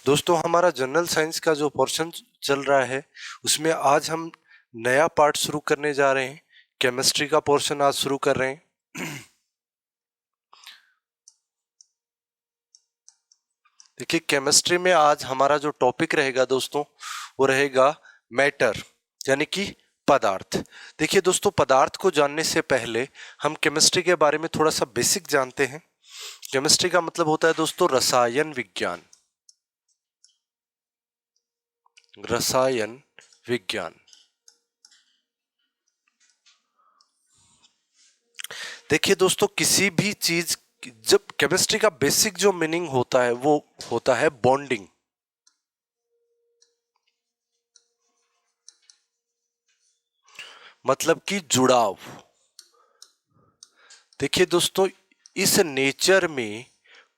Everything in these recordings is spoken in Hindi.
दोस्तों हमारा जनरल साइंस का जो पोर्शन चल रहा है उसमें आज हम नया पार्ट शुरू करने जा रहे हैं। केमिस्ट्री का पोर्शन आज शुरू कर रहे हैं। देखिए केमिस्ट्री में आज हमारा जो टॉपिक रहेगा दोस्तों वो रहेगा मैटर यानी कि पदार्थ। देखिए दोस्तों पदार्थ को जानने से पहले हम केमिस्ट्री के बारे में थोड़ा सा बेसिक जानते हैं। केमिस्ट्री का मतलब होता है दोस्तों रसायन विज्ञान। रसायन विज्ञान। देखिए दोस्तों किसी भी चीज जब केमिस्ट्री का बेसिक जो मीनिंग होता है वो होता है बॉन्डिंग। मतलब कि जुड़ाव। देखिए दोस्तों इस नेचर में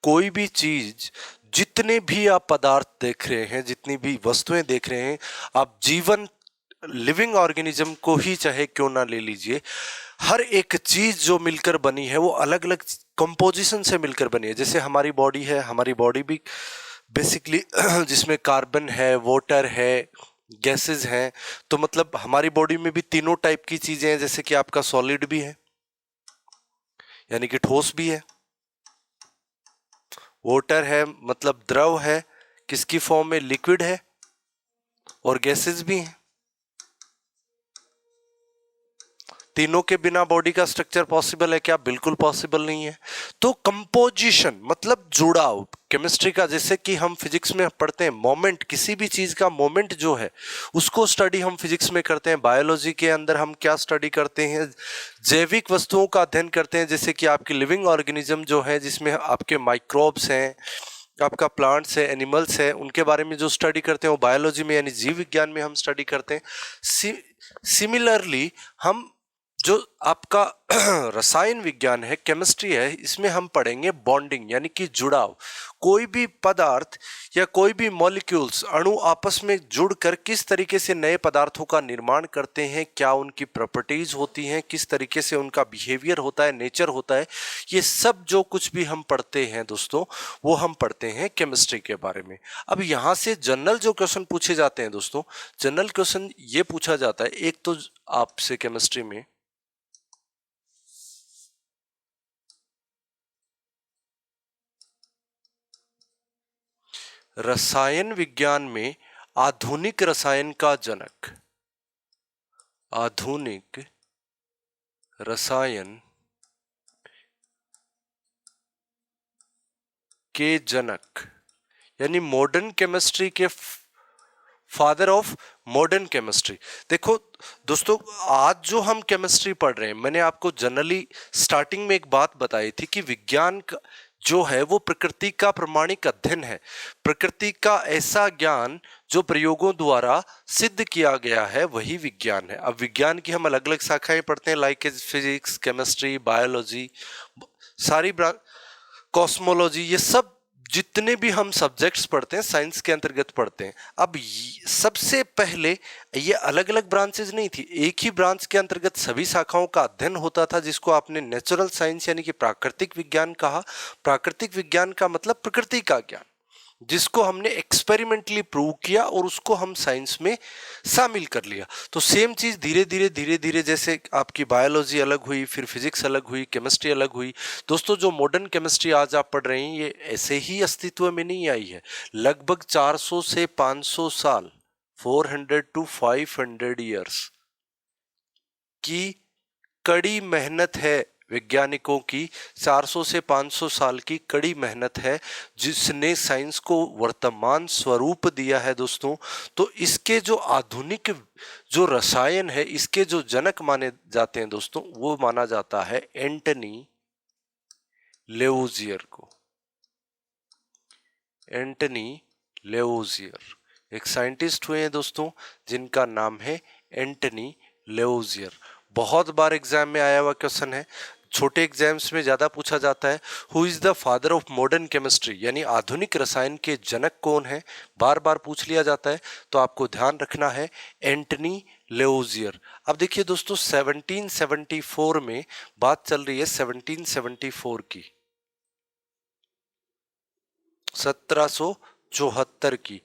कोई भी चीज जितने भी आप पदार्थ देख रहे हैं जितनी भी वस्तुएं देख रहे हैं आप जीवन लिविंग ऑर्गेनिज्म को ही चाहे क्यों ना ले लीजिए, हर एक चीज जो मिलकर बनी है वो अलग अलग कंपोजिशन से मिलकर बनी है। जैसे हमारी बॉडी है, हमारी बॉडी भी बेसिकली जिसमें कार्बन है, वाटर है, गैसेस हैं। तो मतलब हमारी बॉडी में भी तीनों टाइप की चीजें हैं। जैसे कि आपका सॉलिड भी है यानी कि ठोस भी है, वाटर है मतलब द्रव है किसकी फॉर्म में, लिक्विड है, और गैसेस भी हैं। तीनों के बिना बॉडी का स्ट्रक्चर पॉसिबल है क्या? बिल्कुल पॉसिबल नहीं है। तो कंपोजिशन मतलब जुड़ाव केमिस्ट्री का, जैसे कि हम फिजिक्स में पढ़ते हैं मोमेंट, किसी भी चीज का मोमेंट जो है उसको स्टडी हम फिजिक्स में करते हैं। बायोलॉजी के अंदर हम क्या स्टडी करते हैं? जैविक वस्तुओं का अध्ययन करते हैं। जैसे कि आपकी लिविंग ऑर्गेनिज्म जो है जिसमें आपके माइक्रोब्स हैं, आपका प्लांट्स है, एनिमल्स है, उनके बारे में जो स्टडी करते हैं वो बायोलॉजी में यानी जीव विज्ञान में हम स्टडी करते हैं। सिमिलरली हम जो आपका रसायन विज्ञान है, केमिस्ट्री है, इसमें हम पढ़ेंगे बॉन्डिंग यानी कि जुड़ाव। कोई भी पदार्थ या कोई भी मॉलिक्यूल्स अणु आपस में जुड़कर किस तरीके से नए पदार्थों का निर्माण करते हैं, क्या उनकी प्रॉपर्टीज होती हैं, किस तरीके से उनका बिहेवियर होता है, नेचर होता है, ये सब जो कुछ भी हम पढ़ते हैं दोस्तों वो हम पढ़ते हैं केमिस्ट्री के बारे में। अब यहाँ से जनरल जो क्वेश्चन पूछे जाते हैं दोस्तों, जनरल क्वेश्चन ये पूछा जाता है एक तो आपसे केमिस्ट्री में रसायन विज्ञान में आधुनिक रसायन का जनक, आधुनिक रसायन के जनक यानी मॉडर्न केमिस्ट्री के फादर ऑफ मॉडर्न केमिस्ट्री। देखो दोस्तों आज जो हम केमिस्ट्री पढ़ रहे हैं, मैंने आपको जनरली स्टार्टिंग में एक बात बताई थी कि विज्ञान जो है वो प्रकृति का प्रमाणिक अध्ययन है। प्रकृति का ऐसा ज्ञान जो प्रयोगों द्वारा सिद्ध किया गया है वही विज्ञान है। अब विज्ञान की हम अलग अलग शाखाएं पढ़ते हैं लाइक फिजिक्स, केमिस्ट्री, बायोलॉजी, सारी कॉस्मोलॉजी, ये सब जितने भी हम सब्जेक्ट्स पढ़ते हैं साइंस के अंतर्गत पढ़ते हैं। अब सबसे पहले ये अलग अलग ब्रांचेज नहीं थी, एक ही ब्रांच के अंतर्गत सभी शाखाओं का अध्ययन होता था जिसको आपने नेचुरल साइंस यानी कि प्राकृतिक विज्ञान कहा। प्राकृतिक विज्ञान का मतलब प्रकृति का ज्ञान, जिसको हमने एक्सपेरिमेंटली प्रूव किया और उसको हम साइंस में शामिल कर लिया। तो सेम चीज धीरे धीरे जैसे आपकी बायोलॉजी अलग हुई, फिर फिजिक्स अलग हुई, केमिस्ट्री अलग हुई। दोस्तों जो मॉडर्न केमिस्ट्री आज आप पढ़ रहे हैं ये ऐसे ही अस्तित्व में नहीं आई है। लगभग 400 से 500 साल, 400 to 500 ईयर्स की कड़ी मेहनत है वैज्ञानिकों की। 400 से 500 साल की कड़ी मेहनत है जिसने साइंस को वर्तमान स्वरूप दिया है दोस्तों। तो इसके जो आधुनिक जो रसायन है, इसके जो जनक माने जाते हैं दोस्तों, वो माना जाता है एंटनी लेवोजियर को। एंटनी लेवोजियर एक साइंटिस्ट हुए हैं दोस्तों जिनका नाम है एंटनी लेवोजियर। बहुत बार एग्जाम में आया हुआ क्वेश्चन है, छोटे एग्जाम्स में ज्यादा पूछा जाता है। Who is the father of modern chemistry यानी आधुनिक रसायन के जनक कौन है, बार बार पूछ लिया जाता है। तो आपको ध्यान रखना है एंटनी लेवोजियर। अब देखिए दोस्तों 1774 में बात चल रही है 1774 की, 1774 की।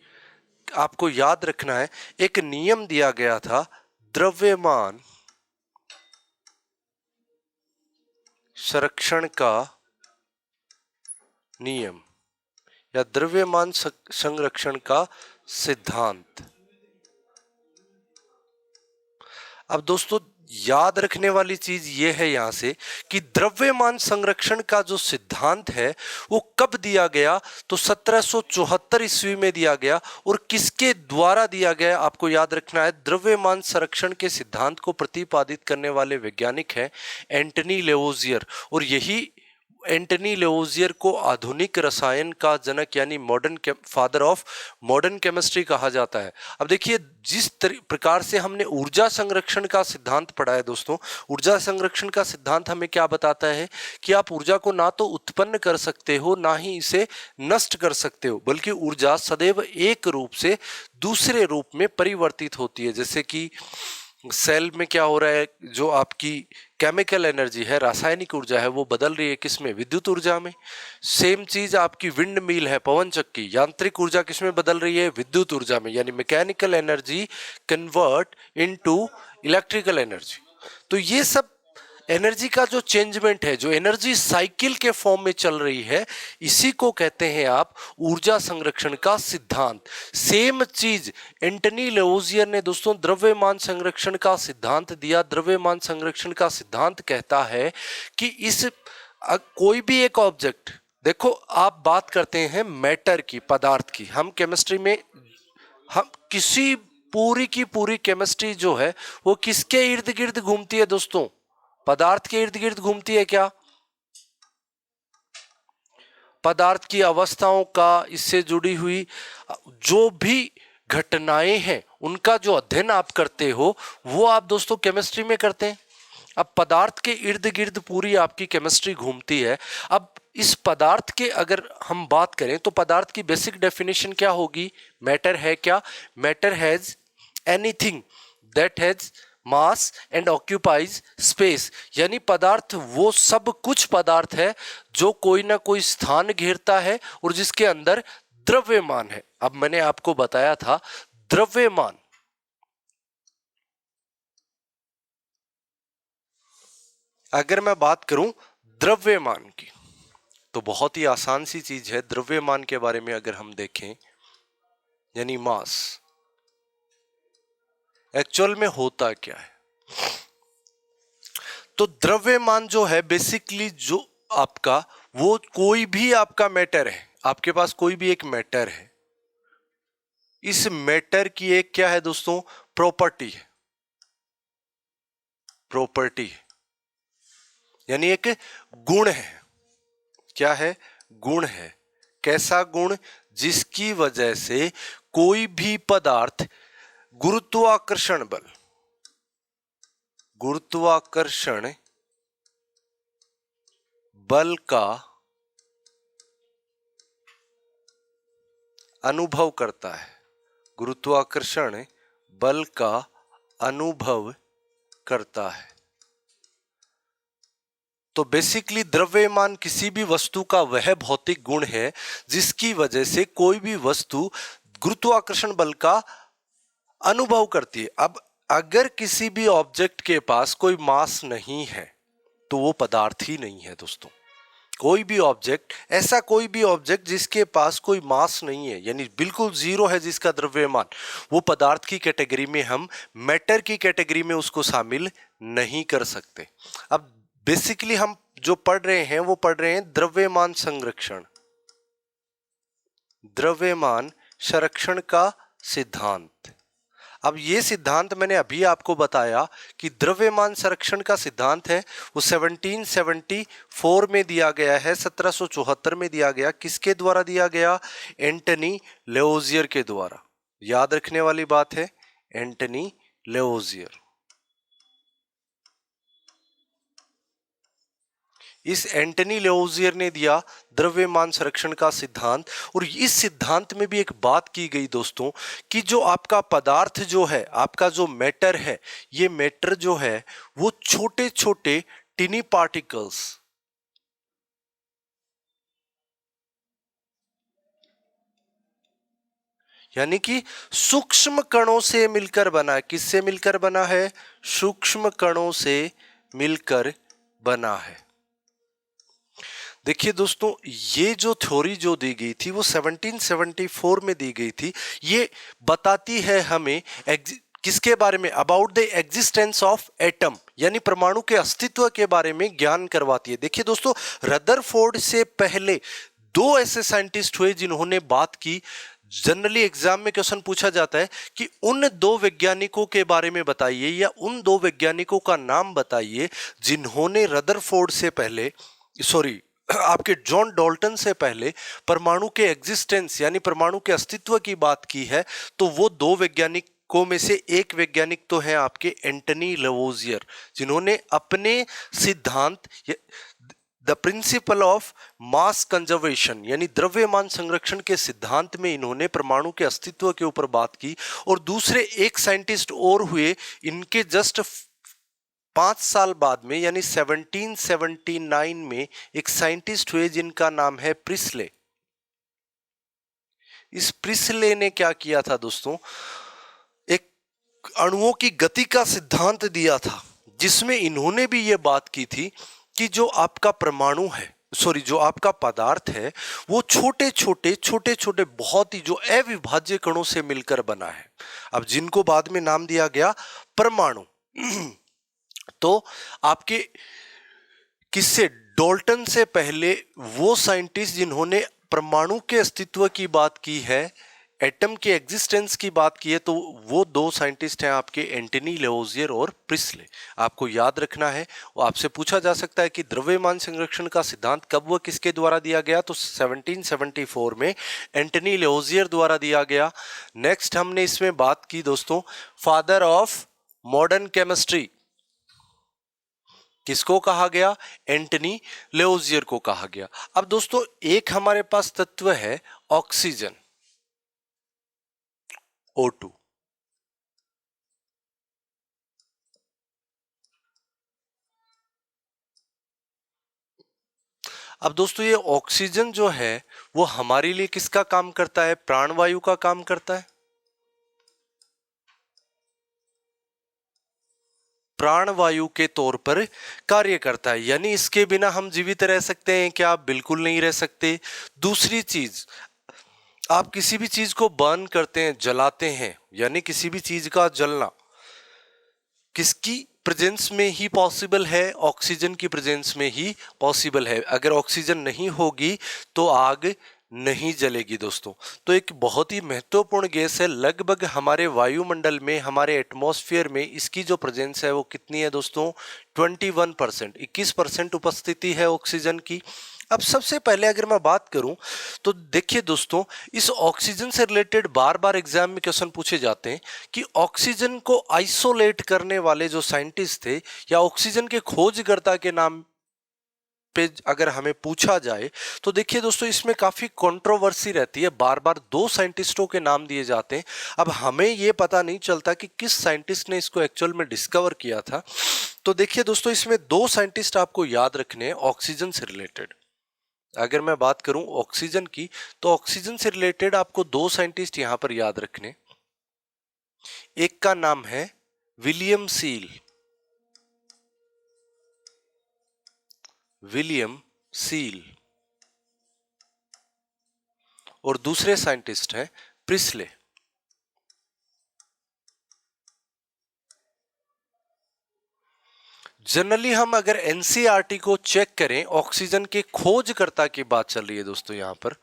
आपको याद रखना है, एक नियम दिया गया था, द्रव्यमान संरक्षण का नियम या द्रव्यमान संरक्षण का सिद्धांत। अब दोस्तों याद रखने वाली चीज ये है यहां से कि द्रव्यमान संरक्षण का जो सिद्धांत है वो कब दिया गया, तो 1774 ईस्वी में दिया गया। और किसके द्वारा दिया गया, आपको याद रखना है, द्रव्यमान संरक्षण के सिद्धांत को प्रतिपादित करने वाले वैज्ञानिक हैं एंटनी लेवोजियर। और यही एंटनी लेवोजियर को आधुनिक रसायन का जनक यानी फादर ऑफ मॉडर्न केमिस्ट्री कहा जाता है। अब देखिए, जिस प्रकार से हमने ऊर्जा संरक्षण का सिद्धांत पढ़ा है दोस्तों, ऊर्जा संरक्षण का सिद्धांत हमें क्या बताता है कि आप ऊर्जा को ना तो उत्पन्न कर सकते हो ना ही इसे नष्ट कर सकते हो, बल्कि ऊर्जा सदैव एक रूप से दूसरे रूप में परिवर्तित होती है। जैसे कि सेल में क्या हो रहा है, जो आपकी केमिकल एनर्जी है, रासायनिक ऊर्जा है, वो बदल रही है किसमें, विद्युत ऊर्जा में। सेम चीज आपकी विंड मिल है, पवन चक्की, यांत्रिक ऊर्जा किसमें बदल रही है, विद्युत ऊर्जा में, यानी mechanical energy convert into electrical energy. तो ये सब एनर्जी का जो चेंजमेंट है, जो एनर्जी साइकिल के फॉर्म में चल रही है, इसी को कहते हैं आप ऊर्जा संरक्षण का सिद्धांत। सेम चीज एंटनी लेवोजियर ने दोस्तों द्रव्यमान संरक्षण का सिद्धांत दिया। द्रव्यमान संरक्षण का सिद्धांत कहता है कि इस कोई भी एक ऑब्जेक्ट, देखो आप बात करते हैं मैटर की, पदार्थ की, हम केमिस्ट्री में हम किसी पूरी की पूरी केमिस्ट्री जो है वो किसके इर्द गिर्द घूमती है दोस्तों, पदार्थ के इर्द गिर्द घूमती है। क्या पदार्थ की अवस्थाओं का, इससे जुड़ी हुई जो भी घटनाएं हैं उनका जो अध्ययन आप करते हो वो आप दोस्तों केमिस्ट्री में करते हैं। अब पदार्थ के इर्द गिर्द पूरी आपकी केमिस्ट्री घूमती है। अब इस पदार्थ के अगर हम बात करें तो पदार्थ की बेसिक डेफिनेशन क्या होगी, मैटर है क्या, matter has anything that has mass and occupies space, यानी पदार्थ वो सब कुछ पदार्थ है जो कोई ना कोई स्थान घेरता है और जिसके अंदर द्रव्यमान है। अब मैंने आपको बताया था द्रव्यमान, अगर मैं बात करूं द्रव्यमान की तो बहुत ही आसान सी चीज है। द्रव्यमान के बारे में अगर हम देखें, यानी मास, एक्चुअल में होता क्या है, तो द्रव्यमान जो है बेसिकली जो आपका, वो कोई भी आपका मैटर है, आपके पास कोई भी एक मैटर है, इस मैटर की एक क्या है दोस्तों, प्रॉपर्टी है, प्रॉपर्टी है, यानी एक गुण है। क्या है, गुण है। कैसा गुण, जिसकी वजह से कोई भी पदार्थ गुरुत्वाकर्षण बल, गुरुत्वाकर्षण बल का अनुभव करता है, गुरुत्वाकर्षण बल का अनुभव करता है। तो बेसिकली द्रव्यमान किसी भी वस्तु का वह भौतिक गुण है जिसकी वजह से कोई भी वस्तु गुरुत्वाकर्षण बल का अनुभव करती है। अब अगर किसी भी ऑब्जेक्ट के पास कोई मास नहीं है तो वो पदार्थ ही नहीं है दोस्तों। कोई भी ऑब्जेक्ट, ऐसा कोई भी ऑब्जेक्ट जिसके पास कोई मास नहीं है, यानी बिल्कुल जीरो है जिसका द्रव्यमान, वो पदार्थ की कैटेगरी में, हम मैटर की कैटेगरी में उसको शामिल नहीं कर सकते। अब बेसिकली हम जो पढ़ रहे हैं वो पढ़ रहे हैं द्रव्यमान संरक्षण, द्रव्यमान संरक्षण का सिद्धांत। अब ये सिद्धांत मैंने अभी आपको बताया कि द्रव्यमान संरक्षण का सिद्धांत है वो 1774 में दिया गया है, 1774 में दिया गया। किसके द्वारा दिया गया, एंटनी लेवोजियर के द्वारा। याद रखने वाली बात है, एंटनी लेवोजियर। इस एंटनी लेवोजियर ने दिया द्रव्यमान संरक्षण का सिद्धांत। और इस सिद्धांत में भी एक बात की गई दोस्तों कि जो आपका पदार्थ जो है, आपका जो मैटर है, ये मैटर जो है वो छोटे छोटे टिनी पार्टिकल्स, यानी कि सूक्ष्म कणों से मिलकर बना है। किससे मिलकर बना है? सूक्ष्म कणों से मिलकर बना है। देखिए दोस्तों, ये जो थ्योरी जो दी गई थी वो 1774 में दी गई थी। ये बताती है हमें किसके बारे में? About the existence of atom, यानी परमाणु के अस्तित्व के बारे में ज्ञान करवाती है। देखिए दोस्तों, रदरफोर्ड से पहले दो ऐसे साइंटिस्ट हुए जिन्होंने बात की। जनरली एग्जाम में क्वेश्चन पूछा जाता है कि उन दो वैज्ञानिकों के बारे में बताइए, या उन दो वैज्ञानिकों का नाम बताइए जिन्होंने रदरफोर्ड से पहले, सॉरी आपके जॉन डाल्टन से पहले परमाणु के एग्जिस्टेंस यानी परमाणु के अस्तित्व की बात की है। तो वो दो वैज्ञानिकों में से एक वैज्ञानिक तो है आपके एंटनी लेवोजियर, जिन्होंने अपने सिद्धांत the principle of mass conservation यानी द्रव्यमान संरक्षण के सिद्धांत में इन्होंने परमाणु के अस्तित्व के ऊपर बात की। और दूसरे एक साइंटिस्ट और हुए इनके जस्ट 5 साल बाद में, यानी 1779 में एक साइंटिस्ट हुए जिनका नाम है प्रिस्ले। इस प्रिस्ले ने क्या किया था दोस्तों? एक अणुओं की गति का सिद्धांत दिया था, जिसमें इन्होंने भी यह बात की थी कि जो आपका परमाणु है, सॉरी जो आपका पदार्थ है, वो छोटे छोटे बहुत ही जो अविभाज्य कणों से मिलकर बना है। अब जिनको बाद में नाम दिया गया परमाणु। तो आपके किससे? डाल्टन से पहले वो साइंटिस्ट जिन्होंने परमाणु के अस्तित्व की बात की है, एटम के एग्जिस्टेंस की बात की है, तो वो दो साइंटिस्ट हैं आपके एंटनी लेवोजियर और प्रिस्ले। आपको याद रखना है। वो आपसे पूछा जा सकता है कि द्रव्यमान संरक्षण का सिद्धांत कब व किसके द्वारा दिया गया? तो 1774 में एंटनी लेवोजियर द्वारा दिया गया। नेक्स्ट हमने इसमें बात की दोस्तों, फादर ऑफ मॉडर्न केमिस्ट्री किसको कहा गया? एंटनी लेवोजियर को कहा गया। अब दोस्तों, एक हमारे पास तत्व है ऑक्सीजन, O2। अब दोस्तों, ये ऑक्सीजन जो है वो हमारे लिए किसका काम करता है? प्राणवायु का काम करता है। प्राणवायु के तौर पर कार्य करता है, यानी इसके बिना हम जीवित रह सकते हैं क्या? बिल्कुल नहीं रह सकते। दूसरी चीज, आप किसी भी चीज को बर्न करते हैं, जलाते हैं, यानी किसी भी चीज का जलना किसकी प्रेजेंस में ही पॉसिबल है? ऑक्सीजन की प्रेजेंस में ही पॉसिबल है। अगर ऑक्सीजन नहीं होगी तो आग नहीं जलेगी दोस्तों। तो एक बहुत ही महत्वपूर्ण गैस है। लगभग हमारे वायुमंडल में, हमारे एटमॉस्फेयर में इसकी जो प्रेजेंस है वो कितनी है दोस्तों? 21%, 21% उपस्थिति है ऑक्सीजन की। अब सबसे पहले अगर मैं बात करूं तो देखिए दोस्तों, इस ऑक्सीजन से रिलेटेड बार बार एग्जाम में क्वेश्चन पूछे जाते हैं कि ऑक्सीजन को आइसोलेट करने वाले जो साइंटिस्ट थे या ऑक्सीजन के खोजकर्ता के नाम पे अगर हमें पूछा जाए तो देखिए दोस्तों, इसमें काफी कंट्रोवर्सी रहती है। बार बार दो साइंटिस्टों के नाम दिए जाते हैं। अब हमें यह पता नहीं चलता कि किस साइंटिस्ट ने इसको एक्चुअल में डिस्कवर किया था। तो देखिए दोस्तों, इसमें दो साइंटिस्ट आपको याद रखने हैं ऑक्सीजन से रिलेटेड। अगर मैं बात करूं ऑक्सीजन की, तो ऑक्सीजन से रिलेटेड आपको दो साइंटिस्ट यहां पर याद रखने। एक का नाम है विलियम सील, विलियम सील, और दूसरे साइंटिस्ट हैं प्रिस्ले। जनरली हम अगर एनसीईआरटी को चेक करें, ऑक्सीजन के खोजकर्ता की बात चल रही है दोस्तों, यहां पर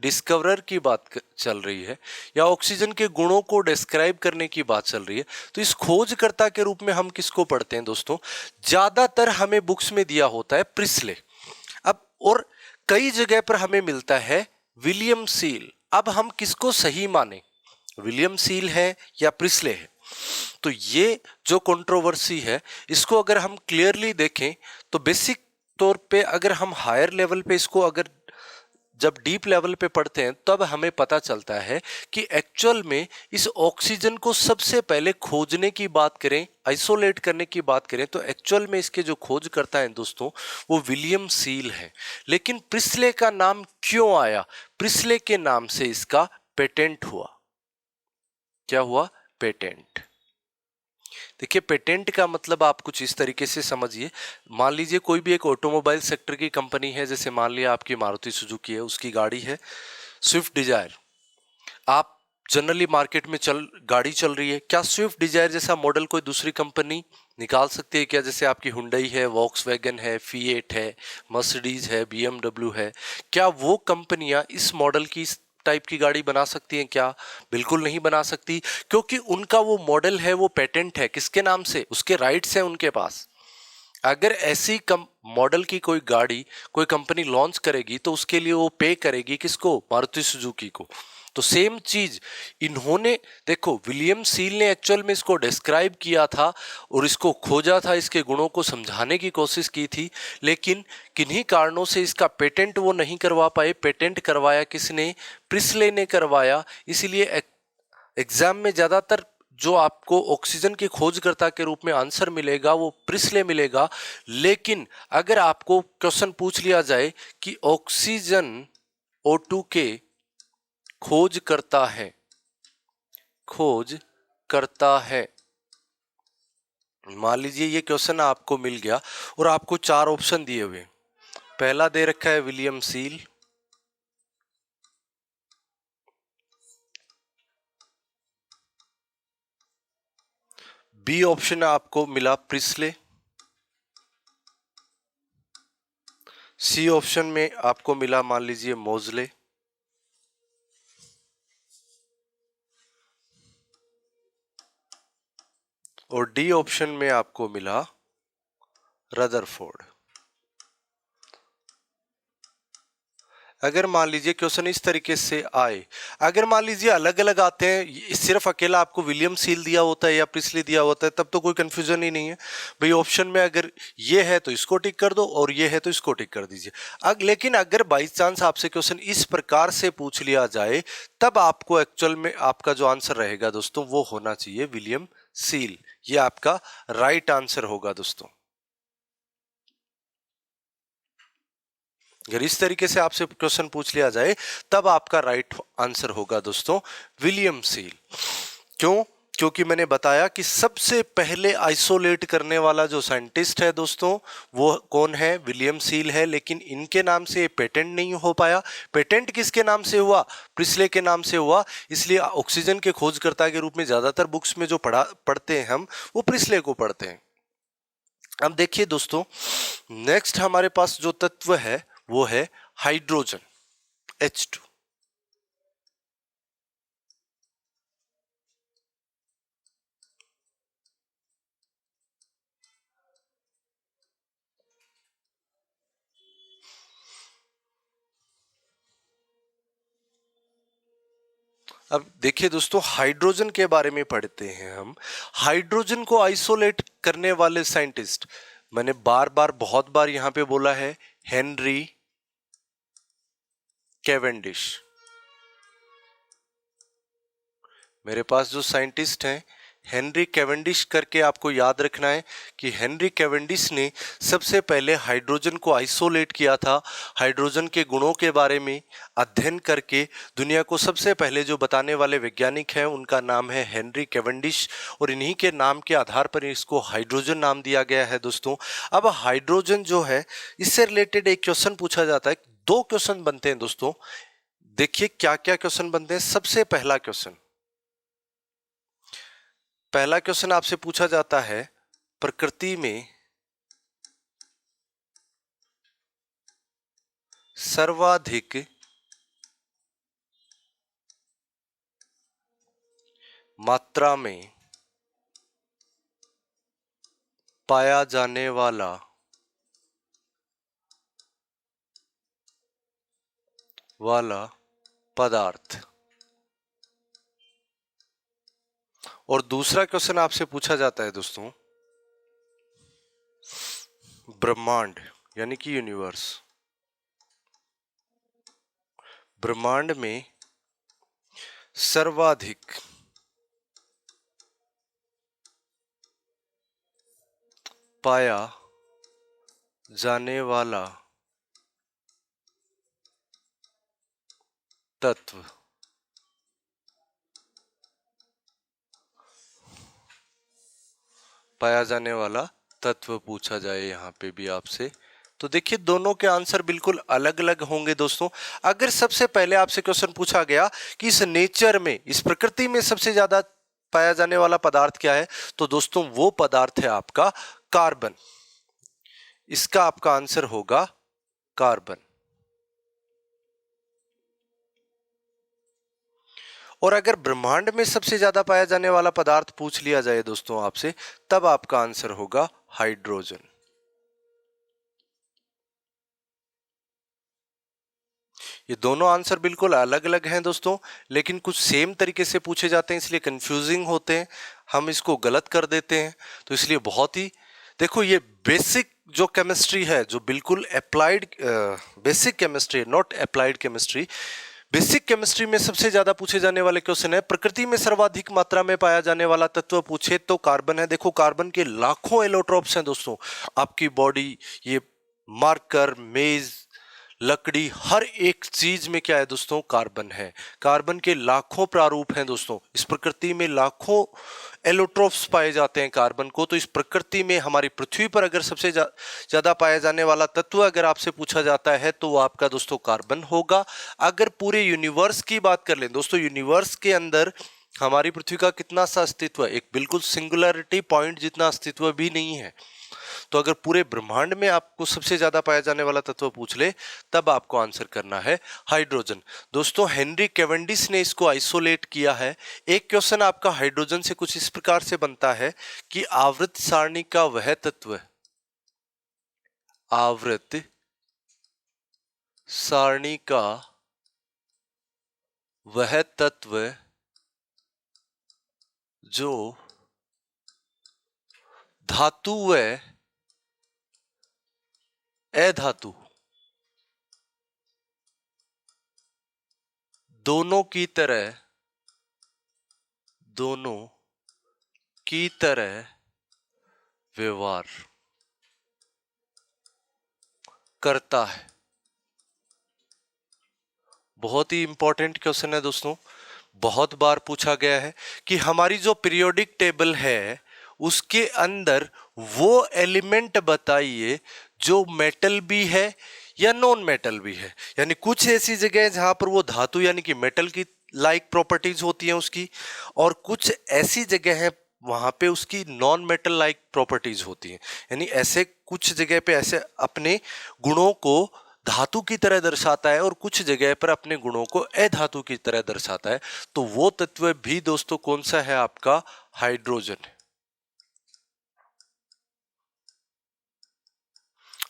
डिस्कवरर की बात चल रही है, या ऑक्सीजन के गुणों को डिस्क्राइब करने की बात चल रही है। तो इस खोजकर्ता के रूप में हम किसको पढ़ते हैं दोस्तों? ज्यादातर हमें बुक्स में दिया होता है प्रिस्ले। अब और कई जगह पर हमें मिलता है विलियम सील। अब हम किसको सही माने, विलियम सील है या प्रिस्ले है? तो ये जो कंट्रोवर्सी है, इसको अगर हम क्लियरली देखें तो बेसिक तौर पे अगर हम हायर लेवल पे इसको अगर जब डीप लेवल पे पढ़ते हैं तब हमें पता चलता है कि एक्चुअल में इस ऑक्सीजन को सबसे पहले खोजने की बात करें, आइसोलेट करने की बात करें, तो एक्चुअल में इसके जो खोजकर्ता हैं दोस्तों वो विलियम सील है। लेकिन प्रिस्ले का नाम क्यों आया? प्रिस्ले के नाम से इसका पेटेंट हुआ। क्या हुआ? पेटेंट। देखिए पेटेंट का मतलब आप कुछ इस तरीके से समझिए, मान लीजिए कोई भी एक ऑटोमोबाइल सेक्टर की कंपनी है, जैसे मान लिया आपकी मारुति सुजुकी है, उसकी गाड़ी है स्विफ्ट डिजायर। आप जनरली मार्केट में गाड़ी चल रही है, क्या स्विफ्ट डिजायर जैसा मॉडल कोई दूसरी कंपनी निकाल सकती है क्या? जैसे आपकी हुंडई है, वॉक्सवैगन है, फिएट है, मर्सिडीज है, बीएमडब्ल्यू है, क्या वो कंपनियां इस मॉडल की इस टाइप की गाड़ी बना सकती हैं क्या? बिल्कुल नहीं बना सकती, क्योंकि उनका वो मॉडल है, वो पेटेंट है, किसके नाम से? उसके राइट्स हैं उनके पास। अगर ऐसी मॉडल की कोई गाड़ी कोई कंपनी लॉन्च करेगी तो उसके लिए वो पे करेगी किसको? मारुति सुजुकी को। तो सेम चीज इन्होंने, देखो विलियम सील ने एक्चुअल में इसको डिस्क्राइब किया था और इसको खोजा था, इसके गुणों को समझाने की कोशिश की थी, लेकिन किन्हीं कारणों से इसका पेटेंट वो नहीं करवा पाए। पेटेंट करवाया किसने? प्रिस्ले ने करवाया। इसीलिए एग्जाम में ज्यादातर जो आपको ऑक्सीजन की खोजकर्ता के रूप में आंसर मिलेगा वो प्रिस्ले मिलेगा। लेकिन अगर आपको क्वेश्चन पूछ लिया जाए कि ऑक्सीजन O2 के खोज करता है, मान लीजिए ये क्वेश्चन आपको मिल गया और आपको 4 ऑप्शन दिए हुए। पहला दे रखा है विलियम सील, बी ऑप्शन आपको मिला प्रिस्ले, सी ऑप्शन में आपको मिला मान लीजिए मोजले, और डी ऑप्शन में आपको मिला रदरफोर्ड। अगर मान लीजिए क्वेश्चन इस तरीके से आए, अगर मान लीजिए अलग अलग आते हैं, सिर्फ अकेला आपको विलियम सील दिया होता है या प्रिस्ली दिया होता है, तब तो कोई कंफ्यूजन ही नहीं है भाई। ऑप्शन में अगर ये है तो इसको टिक कर दो और ये है तो इसको टिक कर दीजिए। लेकिन अगर बाई चांस आपसे क्वेश्चन इस प्रकार से पूछ लिया जाए, तब आपको एक्चुअल में आपका जो आंसर रहेगा दोस्तों वो होना चाहिए विलियम सील। ये आपका राइट आंसर होगा दोस्तों। अगर इस तरीके से आपसे क्वेश्चन पूछ लिया जाए तब आपका राइट आंसर होगा दोस्तों विलियम सील। क्यों? क्योंकि मैंने बताया कि सबसे पहले आइसोलेट करने वाला जो साइंटिस्ट है दोस्तों वो कौन है? विलियम सील है। लेकिन इनके नाम से पेटेंट नहीं हो पाया। पेटेंट किसके नाम से हुआ? प्रिस्ले के नाम से हुआ। इसलिए ऑक्सीजन के खोजकर्ता के रूप में ज्यादातर बुक्स में जो पढ़ते हैं हम, वो प्रिस्ले को पढ़ते हैं। अब देखिए दोस्तों, नेक्स्ट हमारे पास जो तत्व है वो है हाइड्रोजन, H2। अब देखिए दोस्तों, हाइड्रोजन के बारे में पढ़ते हैं हम। हाइड्रोजन को आइसोलेट करने वाले साइंटिस्ट, मैंने बार बार बहुत बार यहां पे बोला है, हेनरी कैवेंडिश। मेरे पास जो साइंटिस्ट हैं हेनरी कैवेंडिश करके आपको याद रखना है कि हेनरी कैवेंडिश ने सबसे पहले हाइड्रोजन को आइसोलेट किया था। हाइड्रोजन के गुणों के बारे में अध्ययन करके दुनिया को सबसे पहले जो बताने वाले वैज्ञानिक हैं उनका नाम है हेनरी कैवेंडिश, और इन्हीं के नाम के आधार पर इसको हाइड्रोजन नाम दिया गया है दोस्तों। अब हाइड्रोजन जो है, इससे रिलेटेड एक क्वेश्चन पूछा जाता है, 2 क्वेश्चन बनते हैं दोस्तों। देखिए क्या क्या क्वेश्चन बनते हैं। सबसे पहला क्वेश्चन आपसे पूछा जाता है, प्रकृति में सर्वाधिक मात्रा में पाया जाने वाला पदार्थ। और दूसरा क्वेश्चन आपसे पूछा जाता है दोस्तों, ब्रह्मांड यानी कि यूनिवर्स, ब्रह्मांड में सर्वाधिक पाया जाने वाला तत्व पाया जाने वाला तत्व पूछा जाए यहाँ पे भी आपसे, तो देखिए दोनों के आंसर बिल्कुल अलग अलग होंगे दोस्तों। अगर सबसे पहले आपसे क्वेश्चन पूछा गया कि इस नेचर में, इस प्रकृति में सबसे ज्यादा पाया जाने वाला पदार्थ क्या है, तो दोस्तों वो पदार्थ है आपका कार्बन। इसका आपका आंसर होगा कार्बन। और अगर ब्रह्मांड में सबसे ज्यादा पाया जाने वाला पदार्थ पूछ लिया जाए दोस्तों आपसे, तब आपका आंसर होगा हाइड्रोजन। ये दोनों आंसर बिल्कुल अलग अलग हैं दोस्तों, लेकिन कुछ सेम तरीके से पूछे जाते हैं, इसलिए कंफ्यूजिंग होते हैं, हम इसको गलत कर देते हैं। तो इसलिए बहुत ही, देखो ये बेसिक जो केमिस्ट्री है, जो बिल्कुल applied basic chemistry, not applied chemistry, basic chemistry में सबसे ज्यादा पूछे जाने वाले क्वेश्चन है प्रकृति में सर्वाधिक मात्रा में पाया जाने वाला तत्व पूछे तो कार्बन है। देखो कार्बन के लाखों एलोट्रोप्स हैं दोस्तों, आपकी बॉडी, ये मार्कर, मेज, लकड़ी, हर एक चीज में क्या है दोस्तों, कार्बन है। कार्बन के लाखों प्रारूप हैं दोस्तों, इस प्रकृति में लाखों एलोट्रोप्स पाए जाते हैं कार्बन को। तो इस प्रकृति में हमारी पृथ्वी पर अगर सबसे ज्यादा पाया जाने वाला तत्व अगर आपसे पूछा जाता है तो वो आपका दोस्तों कार्बन होगा। अगर पूरे यूनिवर्स की बात कर लें दोस्तों, यूनिवर्स के अंदर हमारी पृथ्वी का कितना सा अस्तित्व है, एक बिल्कुल सिंगुलरिटी पॉइंट जितना अस्तित्व भी नहीं है। तो अगर पूरे ब्रह्मांड में आपको सबसे ज्यादा पाया जाने वाला तत्व पूछ ले, तब आपको आंसर करना है हाइड्रोजन। दोस्तों हेनरी कैवेंडिश ने इसको आइसोलेट किया है। एक क्वेश्चन आपका हाइड्रोजन से कुछ इस प्रकार से बनता है कि आवर्त सारणी का वह तत्व, आवर्त सारणी का वह तत्व जो धातु व अधातु दोनों की तरह व्यवहार करता है। बहुत ही इंपॉर्टेंट क्वेश्चन है दोस्तों, बहुत बार पूछा गया है कि हमारी जो पीरियोडिक टेबल है उसके अंदर वो एलिमेंट बताइए जो मेटल भी है या नॉन मेटल भी है। यानी कुछ ऐसी जगह है जहां पर वो धातु यानी कि मेटल की लाइक प्रॉपर्टीज होती हैं उसकी, और कुछ ऐसी जगह है वहां पे उसकी नॉन मेटल लाइक प्रॉपर्टीज होती हैं। यानी ऐसे कुछ जगह पे ऐसे अपने गुणों को धातु की तरह दर्शाता है और कुछ जगह पर अपने गुणों को अधातु की तरह दर्शाता है। तो वो तत्व भी दोस्तों कौन सा है, आपका हाइड्रोजन।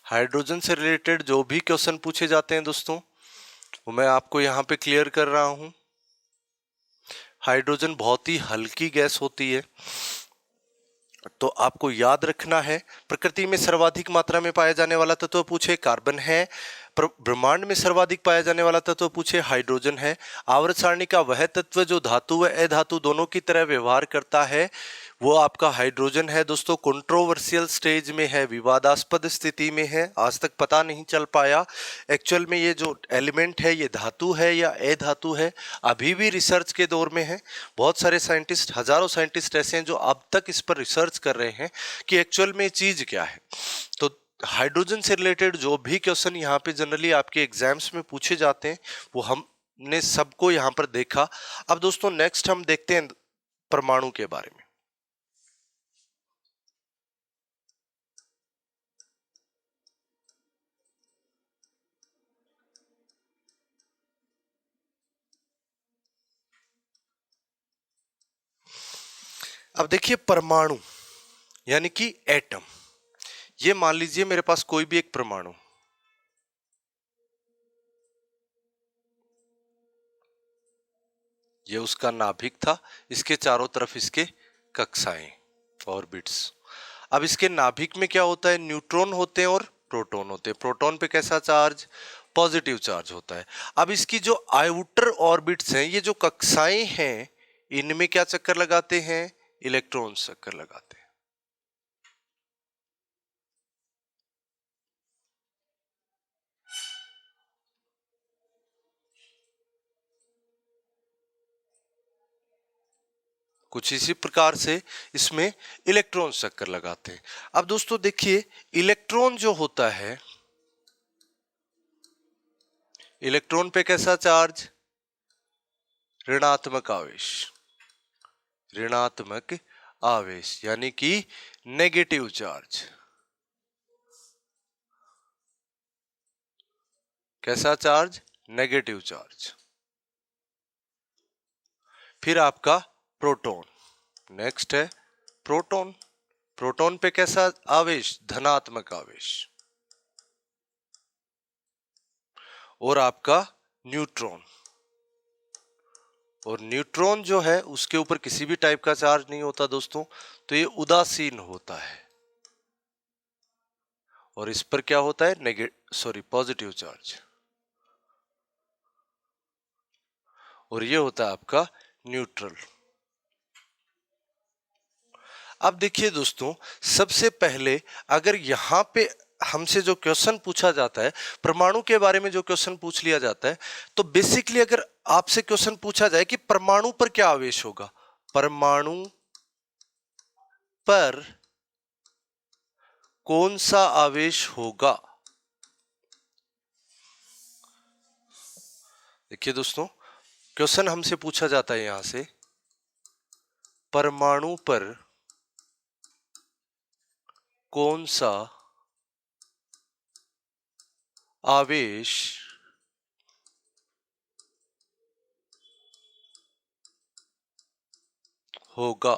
हाइड्रोजन से रिलेटेड जो भी क्वेश्चन पूछे जाते हैं दोस्तों, वो मैं आपको यहां पे क्लियर कर रहा हूं। हाइड्रोजन बहुत ही हल्की गैस होती है, तो आपको याद रखना है प्रकृति में सर्वाधिक मात्रा में पाया जाने वाला तत्व पूछे कार्बन है, ब्रह्मांड में सर्वाधिक पाया जाने वाला तत्व पूछे हाइड्रोजन है, आवर्त सारणी का वह तत्व जो धातु व अधातु दोनों की तरह व्यवहार करता है वो आपका हाइड्रोजन है। दोस्तों कंट्रोवर्शियल स्टेज में है, विवादास्पद स्थिति में है, आज तक पता नहीं चल पाया एक्चुअल में ये जो एलिमेंट है ये धातु है या अधातु है, अभी भी रिसर्च के दौर में है। बहुत सारे साइंटिस्ट, हजारों साइंटिस्ट ऐसे हैं जो अब तक इस पर रिसर्च कर रहे हैं कि एक्चुअल में चीज क्या है। तो हाइड्रोजन से रिलेटेड जो भी क्वेश्चन यहाँ पे जनरली आपके एग्जाम्स में पूछे जाते हैं वो हमने सबको यहाँ पर देखा। अब दोस्तों नेक्स्ट हम देखते हैं परमाणु के बारे में। अब देखिए परमाणु यानी कि एटम, ये मान लीजिए मेरे पास कोई भी एक परमाणु, ये उसका नाभिक था, इसके चारों तरफ इसके कक्षाएं, ऑर्बिट्स। अब इसके नाभिक में क्या होता है, न्यूट्रॉन होते हैं और प्रोटॉन होते हैं। प्रोटॉन पे कैसा चार्ज, पॉजिटिव चार्ज होता है। अब इसकी जो आउटर ऑर्बिट्स हैं, ये जो कक्षाएं हैं, इनमें क्या चक्कर लगाते हैं, इलेक्ट्रॉन चक्कर लगाते हैं। कुछ इसी प्रकार से इसमें इलेक्ट्रॉन चक्कर लगाते हैं। अब दोस्तों देखिए, इलेक्ट्रॉन जो होता है, इलेक्ट्रॉन पे कैसा चार्ज? ऋणात्मक आवेश, ऋणात्मक आवेश यानी कि नेगेटिव चार्ज। कैसा चार्ज? Negative charge. फिर आपका प्रोटॉन, नेक्स्ट है प्रोटॉन। प्रोटॉन पे कैसा आवेश? धनात्मक आवेश। और आपका न्यूट्रॉन, और न्यूट्रॉन जो है उसके ऊपर किसी भी टाइप का चार्ज नहीं होता दोस्तों, तो ये उदासीन होता है। और इस पर क्या होता है? Positive charge. और ये होता है आपका न्यूट्रल। अब देखिए दोस्तों, सबसे पहले अगर यहां पे हमसे जो क्वेश्चन पूछा जाता है, परमाणु के बारे में जो क्वेश्चन पूछ लिया जाता है, तो बेसिकली अगर आपसे क्वेश्चन पूछा जाए कि परमाणु पर क्या आवेश होगा, परमाणु पर कौन सा आवेश होगा? देखिए दोस्तों, क्वेश्चन हमसे पूछा जाता है यहां से, परमाणु पर कौन सा आवेश होगा।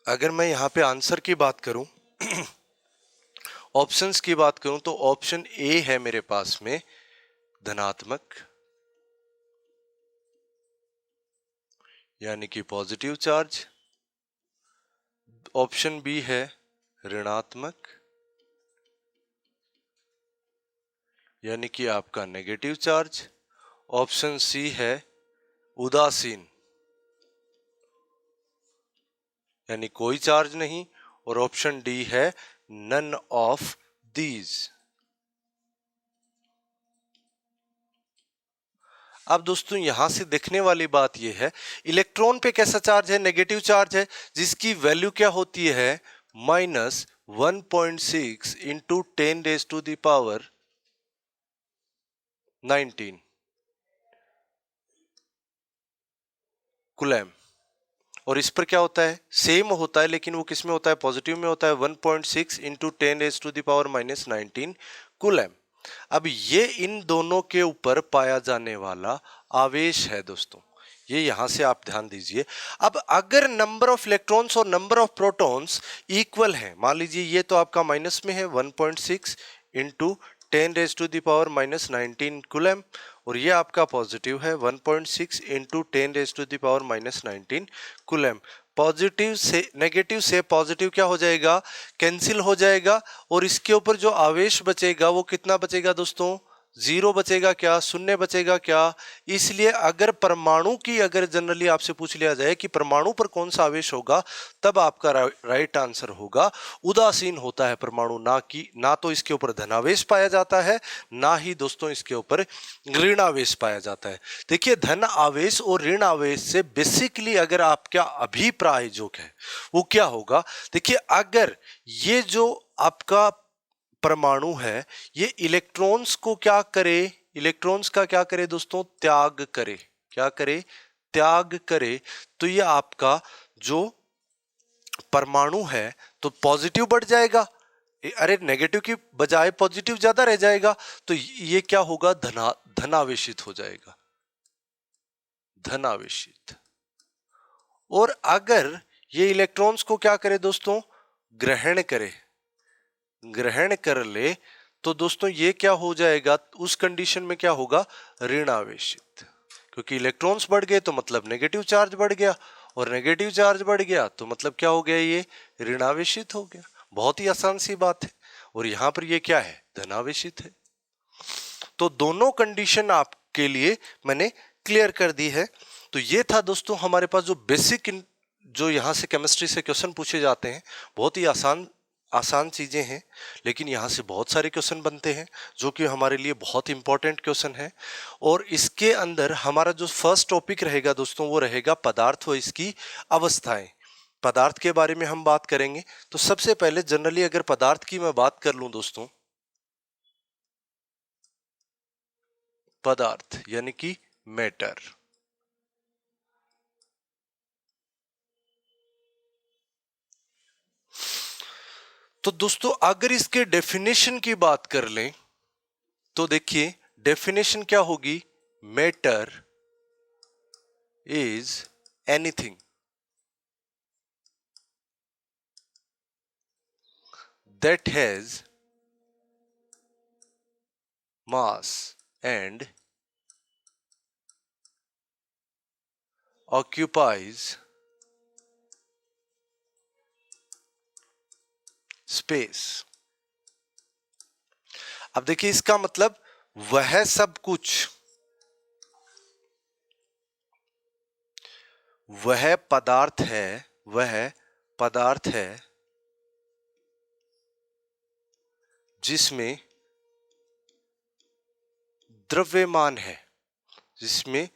अगर मैं यहां पे आंसर की बात करूं, ऑप्शंस की बात करूं, तो ऑप्शन ए है मेरे पास में धनात्मक यानी कि पॉजिटिव चार्ज, ऑप्शन बी है ऋणात्मक यानी कि आपका नेगेटिव चार्ज, ऑप्शन सी है उदासीन यानी कोई चार्ज नहीं, और ऑप्शन डी है नन ऑफ दीज। अब दोस्तों यहां से देखने वाली बात यह है, इलेक्ट्रॉन पे कैसा चार्ज है? नेगेटिव चार्ज है, जिसकी वैल्यू क्या होती है? -1.6 इंटू 10⁻19 कूलम। और इस पर क्या होता है? सेम होता है, लेकिन वो किस में होता है? पॉजिटिव में होता है। 1.6 इंटू 10⁻19 कूलम। अब ये इन दोनों के ऊपर पाया जाने वाला आवेश है दोस्तों, ये यहां से आप ध्यान दीजिए। अब अगर नंबर ऑफ इलेक्ट्रॉन्स और नंबर ऑफ प्रोटॉन्स इक्वल है, मान लीजिए ये तो आपका माइनस में है 1.6 इंटू 10⁻19 कूलम, और ये आपका पॉजिटिव है 1.6 इंटू 10⁻19 कूलम। पॉजिटिव से नेगेटिव से पॉजिटिव क्या हो जाएगा? कैंसिल हो जाएगा, और इसके ऊपर जो आवेश बचेगा वो कितना बचेगा दोस्तों? 0 बचेगा क्या? शून्य बचेगा क्या? इसलिए अगर परमाणु की अगर जनरली आपसे पूछ लिया जाए कि परमाणु पर कौन सा आवेश होगा, तब आपका राइट आंसर होगा उदासीन होता है परमाणु, ना तो इसके ऊपर धनावेश पाया जाता है, ना ही दोस्तों इसके ऊपर ऋण आवेश पाया जाता है। देखिए, धन आवेश और ऋण आवेश से बेसिकली अगर आपका अभिप्राय जो है वो क्या होगा? देखिए, अगर ये जो आपका परमाणु है ये इलेक्ट्रॉन्स को क्या करे? इलेक्ट्रॉन्स का क्या करे दोस्तों? त्याग करे। क्या करे? त्याग करे। तो ये आपका जो परमाणु है तो पॉजिटिव बढ़ जाएगा, अरे नेगेटिव की बजाय पॉजिटिव ज्यादा रह जाएगा, तो ये क्या होगा? धनावेशित हो जाएगा, धनावेशित। और अगर ये इलेक्ट्रॉन्स को क्या करे दोस्तों? ग्रहण करे, ग्रहण कर ले, तो दोस्तों ये क्या हो जाएगा? उस कंडीशन में क्या होगा? ऋण आवेशित। क्योंकि इलेक्ट्रॉन्स बढ़ गए तो मतलब नेगेटिव चार्ज बढ़ गया, और नेगेटिव चार्ज बढ़ गया तो मतलब क्या हो गया? ये ऋण आवेशित हो गया। बहुत ही आसान सी बात है। और यहां पर ये क्या है? धनावेशित है। तो दोनों कंडीशन आपके लिए मैंने क्लियर कर दी है। तो ये था दोस्तों हमारे पास जो बेसिक जो यहां से केमिस्ट्री से क्वेश्चन पूछे जाते हैं, बहुत ही आसान आसान चीजें हैं, लेकिन यहाँ से बहुत सारे क्वेश्चन बनते हैं जो कि हमारे लिए बहुत इंपॉर्टेंट क्वेश्चन है। और इसके अंदर हमारा जो फर्स्ट टॉपिक रहेगा दोस्तों वो रहेगा पदार्थ व इसकी अवस्थाएं। पदार्थ के बारे में हम बात करेंगे। तो सबसे पहले जनरली अगर पदार्थ की मैं बात कर लूं दोस्तों, पदार्थ यानी कि मैटर। तो दोस्तों अगर इसके डेफिनेशन की बात कर लें तो देखिए डेफिनेशन क्या होगी, matter is anything that has mass and occupies space। अब देखिए इसका मतलब वह सब कुछ, वह पदार्थ है जिसमें द्रव्यमान है, जिसमें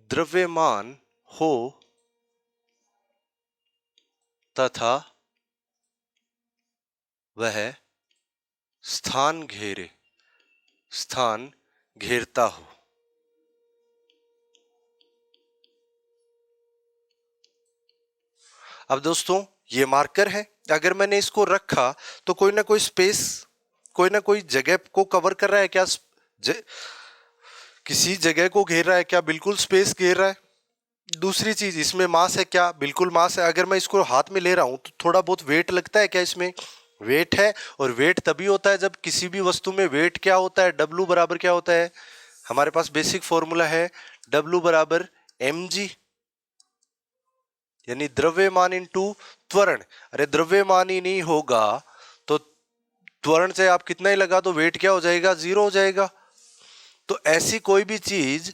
द्रव्यमान हो तथा वह स्थान घेरता हो। अब दोस्तों ये मार्कर है, अगर मैंने इसको रखा तो कोई ना कोई स्पेस, कोई ना कोई जगह को कवर कर रहा है क्या? किसी जगह को घेर रहा है क्या? बिल्कुल स्पेस घेर रहा है। दूसरी चीज, इसमें मास है क्या? बिल्कुल मास है। अगर मैं इसको हाथ में ले रहा हूं तो थोड़ा बहुत वेट लगता है क्या? इसमें वेट है, और वेट तभी होता है जब किसी भी वस्तु में वेट क्या होता है, W बराबर क्या होता है? हमारे पास बेसिक फॉर्मूला है W बराबर mg, यानी द्रव्यमान इंटू त्वरण। अरे द्रव्यमान ही नहीं होगा तो त्वरण से आप कितना ही लगा दो वेट क्या हो जाएगा? 0 हो जाएगा। तो ऐसी कोई भी चीज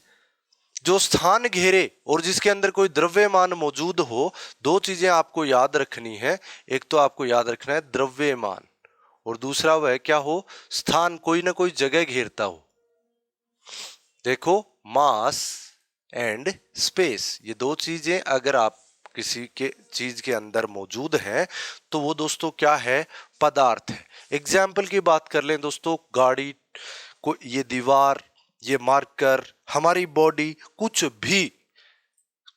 जो स्थान घेरे और जिसके अंदर कोई द्रव्यमान मौजूद हो, दो चीजें आपको याद रखनी है। एक तो आपको याद रखना है द्रव्यमान, और दूसरा वह क्या हो? स्थान, कोई ना कोई जगह घेरता हो। देखो मास एंड स्पेस, ये दो चीजें अगर आप किसी के चीज के अंदर मौजूद है तो वो दोस्तों क्या है? पदार्थ है। एग्जाम्पल की बात कर लें दोस्तों, गाड़ी को, ये दीवार, ये मार्कर, हमारी बॉडी, कुछ भी,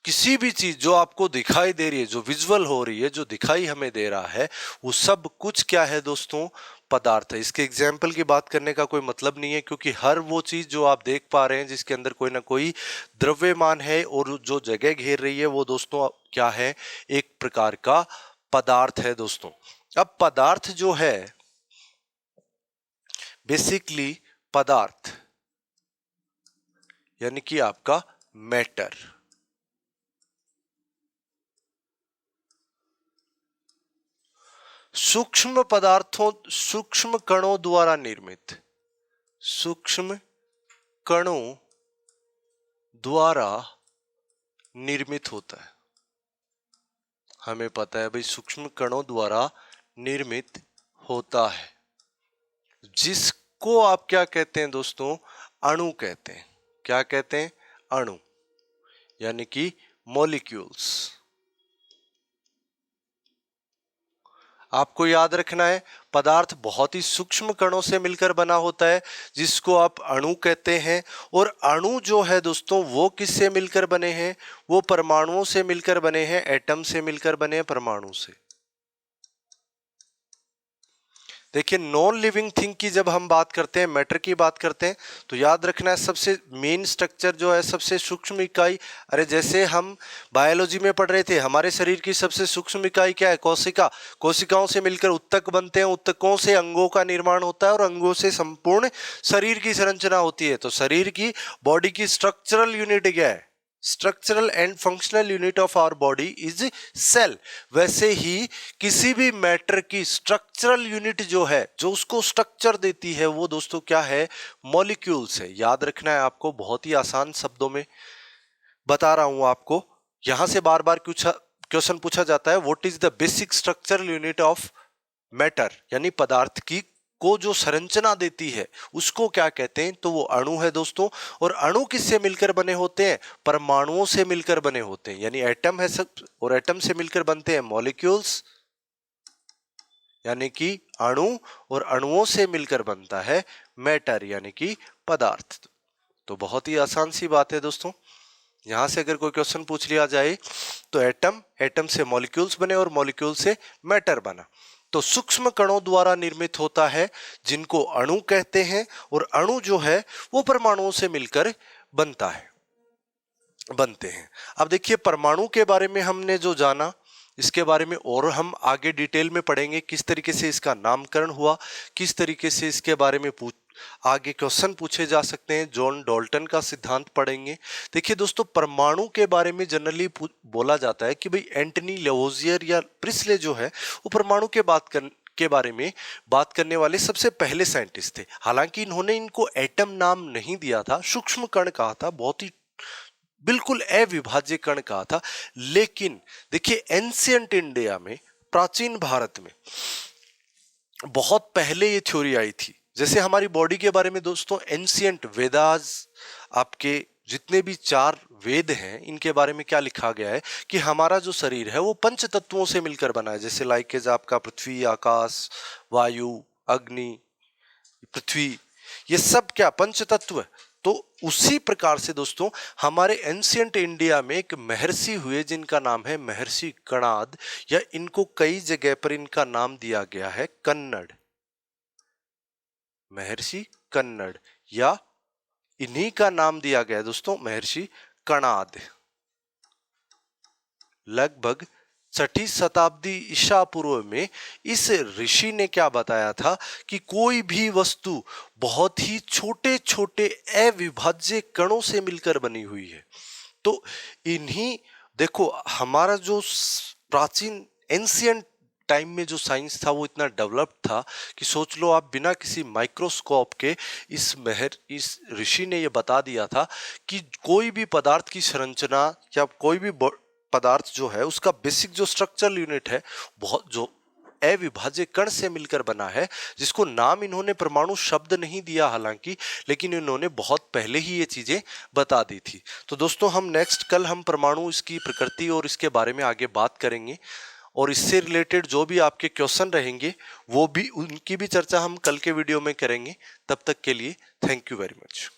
किसी भी चीज जो आपको दिखाई दे रही है, जो विजुअल हो रही है, जो दिखाई हमें दे रहा है, वो सब कुछ क्या है दोस्तों? पदार्थ है। इसके एग्जाम्पल की बात करने का कोई मतलब नहीं है, क्योंकि हर वो चीज जो आप देख पा रहे हैं जिसके अंदर कोई ना कोई द्रव्यमान है और जो जगह घेर रही है वो दोस्तों क्या है? एक प्रकार का पदार्थ है दोस्तों। अब पदार्थ जो है, बेसिकली पदार्थ यानी कि आपका मैटर, सूक्ष्म पदार्थों, सूक्ष्म कणों द्वारा निर्मित, सूक्ष्म कणों द्वारा निर्मित होता है। हमें पता है भाई सूक्ष्म कणों द्वारा निर्मित होता है, जिसको आप क्या कहते हैं दोस्तों? अणु कहते हैं। क्या कहते हैं? अणु, यानी कि मॉलिक्यूल्स। आपको याद रखना है पदार्थ बहुत ही सूक्ष्म कणों से मिलकर बना होता है, जिसको आप अणु कहते हैं। और अणु जो है दोस्तों वो किससे मिलकर बने हैं? वो परमाणुओं से मिलकर बने हैं, एटम से मिलकर बने हैं, परमाणु से। देखिए नॉन लिविंग थिंग की जब हम बात करते हैं, मैटर की बात करते हैं, तो याद रखना है सबसे मेन स्ट्रक्चर जो है, सबसे सूक्ष्म इकाई, अरे जैसे हम बायोलॉजी में पढ़ रहे थे, हमारे शरीर की सबसे सूक्ष्म इकाई क्या है? कोशिका। कोशिकाओं से मिलकर उत्तक बनते हैं, उत्तकों से अंगों का निर्माण होता है और अंगों से संपूर्ण शरीर की संरचना होती है। तो शरीर की, बॉडी की स्ट्रक्चरल यूनिट क्या है? Structural and functional unit of our body is cell. वैसे ही किसी भी मैटर की स्ट्रक्चरल यूनिट जो है, जो उसको स्ट्रक्चर देती है, वो दोस्तों क्या है? मॉलिक्यूल्स है। याद रखना है आपको, बहुत ही आसान शब्दों में बता रहा हूं आपको। यहां से बार बार क्वेश्चन पूछा जाता है, what is the basic structural unit of matter यानी पदार्थ की को जो संरचना देती है उसको क्या कहते हैं, तो वो अणु है दोस्तों। और अणु किससे मिलकर बने होते हैं, परमाणुओं से मिलकर बने होते हैं, यानी एटम है सब, और एटम से मिलकर बनते हैं मॉलिक्यूल्स, यानी कि अणु, और अणुओं से मिलकर बनता है मैटर यानी कि पदार्थ। तो बहुत ही आसान सी बात है दोस्तों। यहां से अगर कोई क्वेश्चन पूछ लिया जाए तो एटम से मॉलिक्यूल्स बने और मॉलिक्यूल से मैटर बना। तो सूक्ष्म कणों द्वारा निर्मित होता है जिनको अणु कहते हैं, और अणु जो है वो परमाणुओं से मिलकर बनते हैं। अब देखिए परमाणु के बारे में हमने जो जाना, इसके बारे में और हम आगे डिटेल में पढ़ेंगे, किस तरीके से इसका नामकरण हुआ, किस तरीके से इसके बारे में आगे क्वेश्चन पूछे जा सकते हैं। जॉन डाल्टन का सिद्धांत पढ़ेंगे। देखिए दोस्तों, परमाणु के बारे में जनरली बोला जाता है कि भाई एंटनी लेवोजियर या प्रिस्ले जो है वो परमाणु के बारे में बात करने वाले सबसे पहले साइंटिस्ट थे। हालांकि इन्होंने इनको एटम नाम नहीं दिया था, सूक्ष्म कण कहा था, बहुत ही बिल्कुल अविभाज्य कण कहा था। लेकिन देखिए एंशिएंट इंडिया में, प्राचीन भारत में बहुत पहले ये थ्योरी आई थी। जैसे हमारी बॉडी के बारे में दोस्तों एंशिएंट वेदास, आपके जितने भी 4 वेद हैं, इनके बारे में क्या लिखा गया है कि हमारा जो शरीर है वो पंच तत्वों से मिलकर बना है। जैसे लाइक आपका पृथ्वी, आकाश, वायु, अग्नि, पृथ्वी, ये सब क्या पंच तत्व है। तो उसी प्रकार से दोस्तों हमारे एंशिएंट इंडिया में एक महर्षि हुए जिनका नाम है महर्षि कणाद, या इनको कई जगह पर इनका नाम दिया गया है कन्नड़, महर्षि कन्नड़, या इन्हीं का नाम दिया गया है दोस्तों महर्षि कणाद। लगभग 6वीं शताब्दी ईसा पूर्व में इस ऋषि ने क्या बताया था कि कोई भी वस्तु बहुत ही छोटे छोटे अविभाज्य कणों से मिलकर बनी हुई है। तो इन्हीं देखो हमारा जो प्राचीन एंशिएंट टाइम में जो साइंस था वो इतना डेवलप्ड था कि सोच लो आप, बिना किसी माइक्रोस्कोप के इस ऋषि ने ये बता दिया था कि कोई भी पदार्थ की संरचना या कोई भी पदार्थ जो है उसका बेसिक जो स्ट्रक्चरल यूनिट है बहुत जो अविभाज्य कण से मिलकर बना है, जिसको नाम इन्होंने परमाणु शब्द नहीं दिया हालांकि, लेकिन इन्होंने बहुत पहले ही ये चीजें बता दी थी। तो दोस्तों हम कल हम परमाणु, इसकी प्रकृति और इसके बारे में आगे बात करेंगे, और इससे रिलेटेड जो भी आपके क्वेश्चन रहेंगे वो भी, उनकी भी चर्चा हम कल के वीडियो में करेंगे। तब तक के लिए थैंक यू वेरी मच।